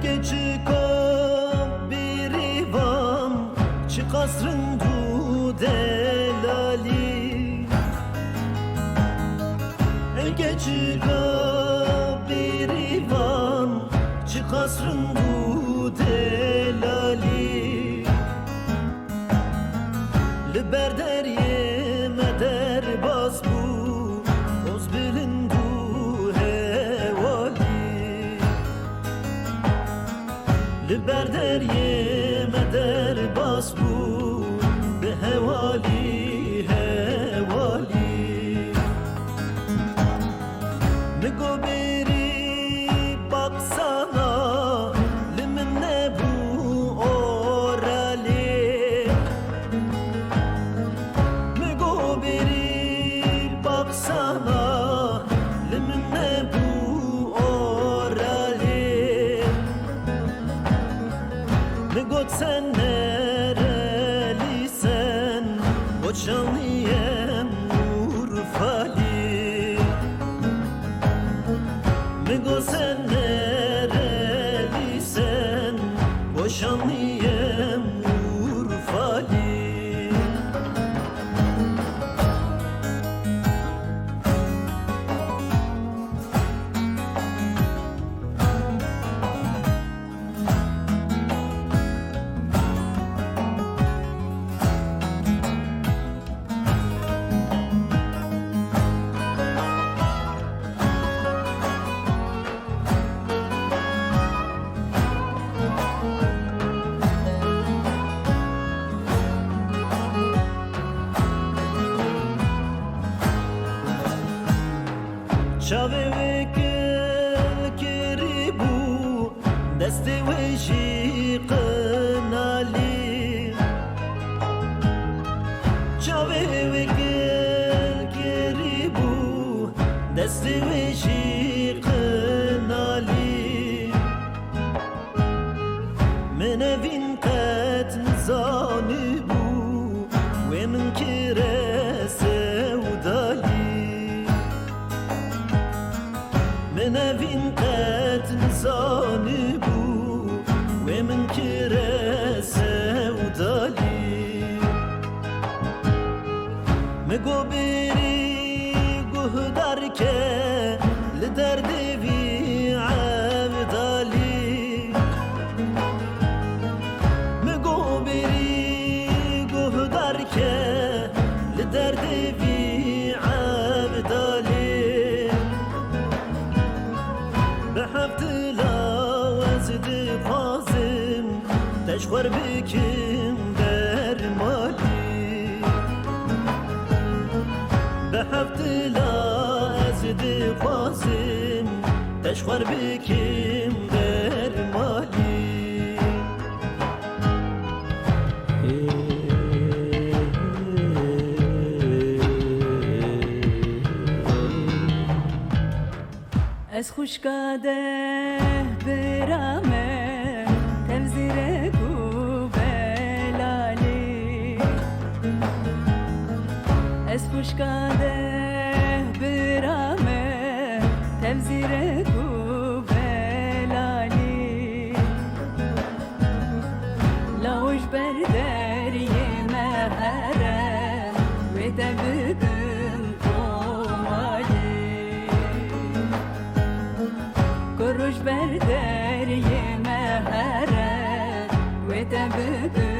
gece bir ivan çıkasrın du delali gece bir ivan çıkasrın du delali Liber derye meder bas bu Oz bilin bu hevali Liber derye meder bas bu Be hevali hevali Migo beri baksana Liminne bu orali Migo beri baksana Liminne bu orali Migo sen nerelisen Koçanlıyem Urfali Migo sen nerelisen Boşanlıyem Urfali Çave ve gel keribu Deste ve jiqnali Çave ve gel keribu Deste ve jiqnali Menevin qet nizani bu Ve min kire sevdali Menevin qet nizani bu Ve min kire sevdali Migo beri guhdar ke Li derdi vi avdali Migo beri guhdar ke Li derdi vi avdali بحفت لاوزد قازم تشخور بكم درمالي بحفت لاوزد قازم تشخور بكم درمالي Ez خوشکاده برامه تمزیره گو بلالی Ez خوشکاده برامه تمزیره گو بلالی لاوش بردری مهرم و تبدن قمالی Kuruş berderiye mehere ve tebdü